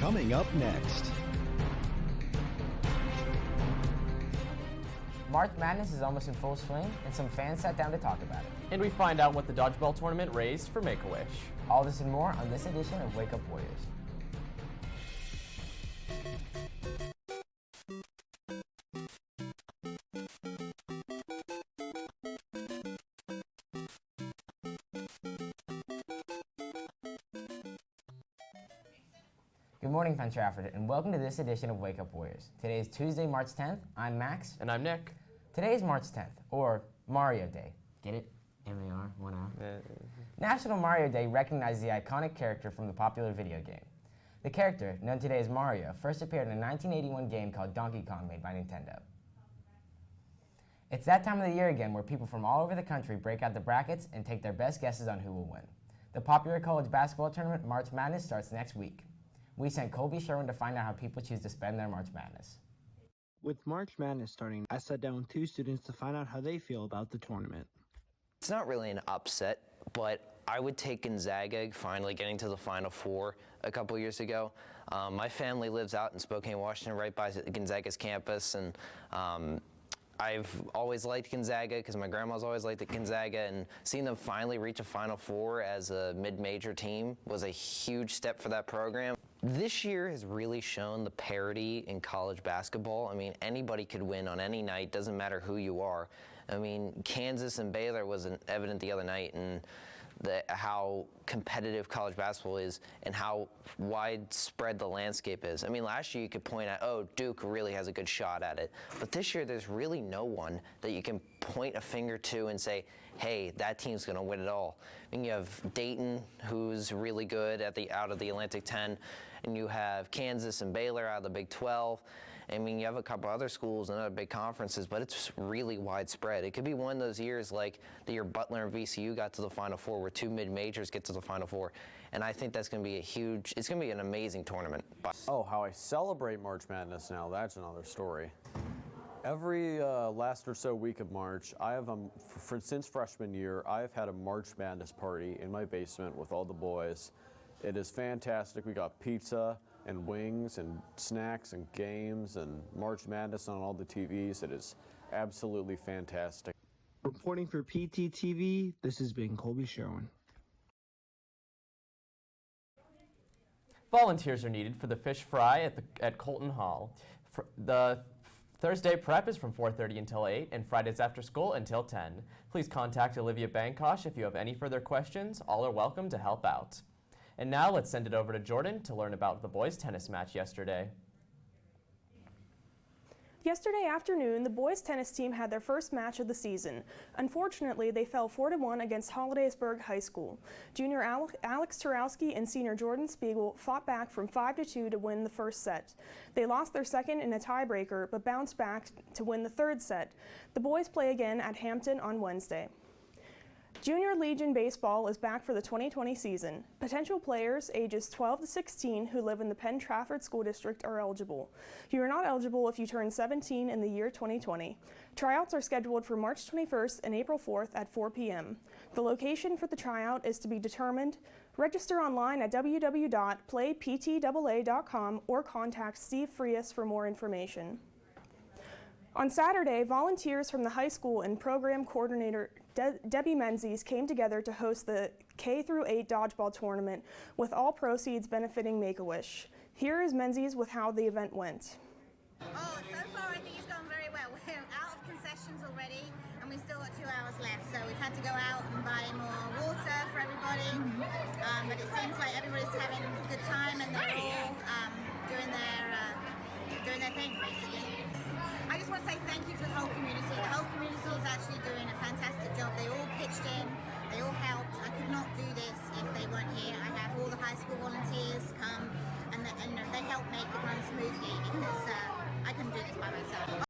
coming up next. March Madness is almost in full swing, and some fans sat down to talk about it. And we find out what the dodgeball tournament raised for Make-A-Wish. All this and more on this edition of Wake Up Warriors. Good morning, Penn Trafford, and welcome to this edition of Wake Up Warriors. Today is Tuesday, March 10th. I'm Max. And I'm Nick. Today is March 10th, or Mario Day. Get it? M-A-R, 1 R. National Mario Day recognizes the iconic character from the popular video game. The character, known today as Mario, first appeared in a 1981 game called Donkey Kong made by Nintendo. It's that time of the year again where people from all over the country break out the brackets and take their best guesses on who will win. The popular college basketball tournament March Madness starts next week. We sent Colby Sherwin to find out how people choose to spend their March Madness. With March Madness starting, I sat down with two students to find out how they feel about the tournament. It's not really an upset, but I would take Gonzaga finally getting to the Final Four a couple years ago. My family lives out in Spokane, Washington, right by Gonzaga's campus, and I've always liked Gonzaga because my grandma's always liked Gonzaga, and seeing them finally reach a Final Four as a mid-major team was a huge step for that program. This year has really shown the parity in college basketball. I mean, anybody could win on any night, doesn't matter who you are. I mean, Kansas and Baylor was evident the other night, and how competitive college basketball is and how widespread the landscape is. I mean, last year you could point out, oh, Duke really has a good shot at it. But this year there's really no one that you can point a finger to and say, hey, that team's going to win it all. I mean, you have Dayton, who's really good out of the Atlantic 10, and you have Kansas and Baylor out of the Big 12. I mean, you have a couple other schools and other big conferences, but it's really widespread. It could be one of those years like the year Butler and VCU got to the Final Four, where two mid-majors get to the Final Four. And I think that's going to be it's going to be an amazing tournament. Oh, how I celebrate March Madness now, that's another story. Every last or so week of March, I have, since freshman year, I've had a March Madness party in my basement with all the boys. It is fantastic. We got pizza and wings and snacks and games and March Madness on all the TVs. It is absolutely fantastic. Reporting for PTTV, this has been Colby Sherwin. Volunteers are needed for the fish fry at Colton Hall. The Thursday prep is from 4:30 until 8, and Fridays after school until 10. Please contact Olivia Bankosh if you have any further questions. All are welcome to help out. And now let's send it over to Jordan to learn about the boys' tennis match yesterday. Yesterday afternoon, the boys' tennis team had their first match of the season. Unfortunately, they fell 4-1 against Hollidaysburg High School. Junior Alex Turowski and senior Jordan Spiegel fought back from 5-2 to win the first set. They lost their second in a tiebreaker, but bounced back to win the third set. The boys play again at Hampton on Wednesday. Junior Legion Baseball is back for the 2020 season. Potential players ages 12 to 16 who live in the Penn Trafford School District are eligible. You are not eligible if you turn 17 in the year 2020. Tryouts are scheduled for March 21st and April 4th at 4 p.m. The location for the tryout is to be determined. Register online at www.playptaa.com or contact Steve Frias for more information. On Saturday, volunteers from the high school and program coordinator Debbie Menzies came together to host the K-8 dodgeball tournament, with all proceeds benefiting Make-A-Wish. Here is Menzies with how the event went. Oh, so far I think it's gone very well. We're out of concessions already, and we've still got 2 hours left, so we've had to go out and buy more water for everybody. But it seems like everybody's having a good time, and they're all doing their thing, basically. I just want to say thank you to the whole community. The whole community is actually doing a fantastic job. They all pitched in, they all helped. I could not do this if they weren't here. I have all the high school volunteers come, and they help make it run smoothly, because I couldn't do this by myself.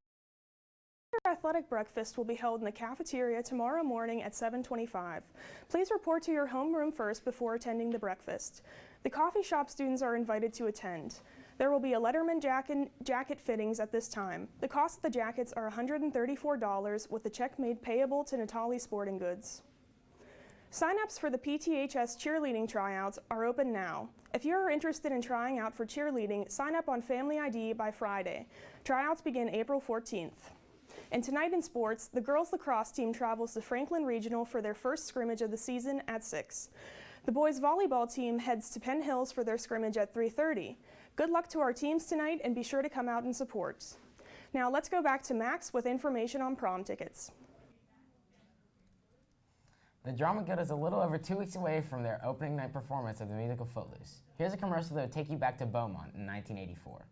Athletic breakfast will be held in the cafeteria tomorrow morning at 7:25. Please report to your homeroom first before attending the breakfast. The coffee shop students are invited to attend. There will be a Letterman jacket fittings at this time. The cost of the jackets are $134, with the check made payable to Natali Sporting Goods. Sign-ups for the PTHS cheerleading tryouts are open now. If you are interested in trying out for cheerleading, sign up on Family ID by Friday. Tryouts begin April 14th. And tonight in sports, the girls lacrosse team travels to Franklin Regional for their first scrimmage of the season at 6. The boys volleyball team heads to Penn Hills for their scrimmage at 3:30. Good luck to our teams tonight, and be sure to come out and support. Now let's go back to Max with information on prom tickets. The Drama Guild is a little over 2 weeks away from their opening night performance of the musical Footloose. Here's a commercial that will take you back to Beaumont in 1984.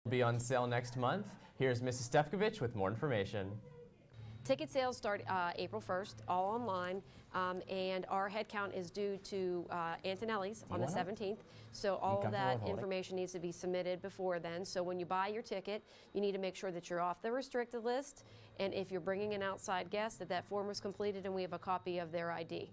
Will be on sale next month. Here's Mrs. Stefkovich with more information. Ticket sales start April 1st, all online, and our head count is due to Antonelli's on the 17th. So all of that information needs to be submitted before then. So when you buy your ticket, you need to make sure that you're off the restricted list, and if you're bringing an outside guest, that form was completed and we have a copy of their ID.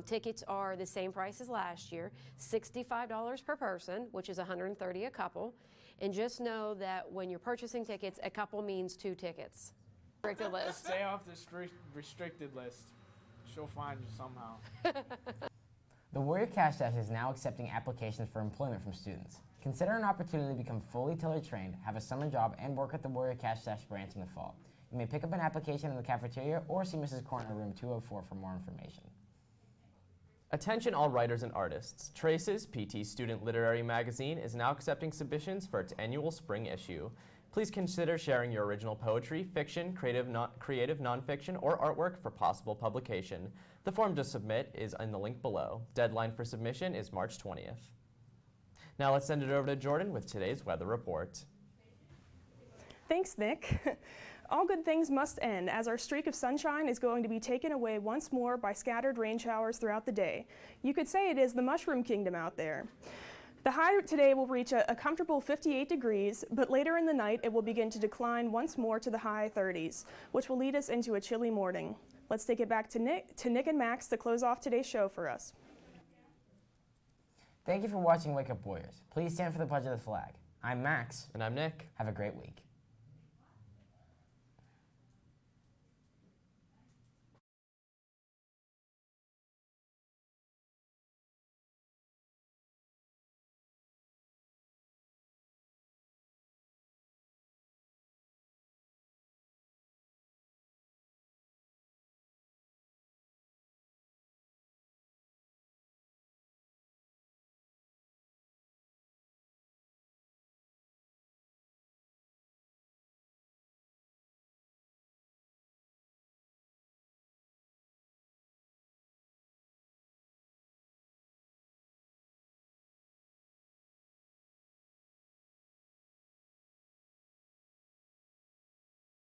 Tickets are the same price as last year, $65 per person, which is $130 a couple. And just know that when you're purchasing tickets, a couple means 2 tickets. Restricted list. Stay off the restricted list. She'll find you somehow. The Warrior Cash Dash is now accepting applications for employment from students. Consider an opportunity to become fully tiller trained, have a summer job, and work at the Warrior Cash Dash branch in the fall. You may pick up an application in the cafeteria or see Mrs. Corner, room 204 for more information. Attention all writers and artists. Traces, PT's student literary magazine, is now accepting submissions for its annual spring issue. Please consider sharing your original poetry, fiction, creative nonfiction, or artwork for possible publication. The form to submit is in the link below. Deadline for submission is March 20th. Now let's send it over to Jordan with today's weather report. Thanks, Nick. All good things must end, as our streak of sunshine is going to be taken away once more by scattered rain showers throughout the day. You could say it is the mushroom kingdom out there. The high today will reach a comfortable 58 degrees, but later in the night it will begin to decline once more to the high 30s, which will lead us into a chilly morning. Let's take it back to Nick and Max to close off today's show for us. Thank you for watching Wake Up Warriors. Please stand for the pledge of the flag. I'm Max. And I'm Nick. Have a great week.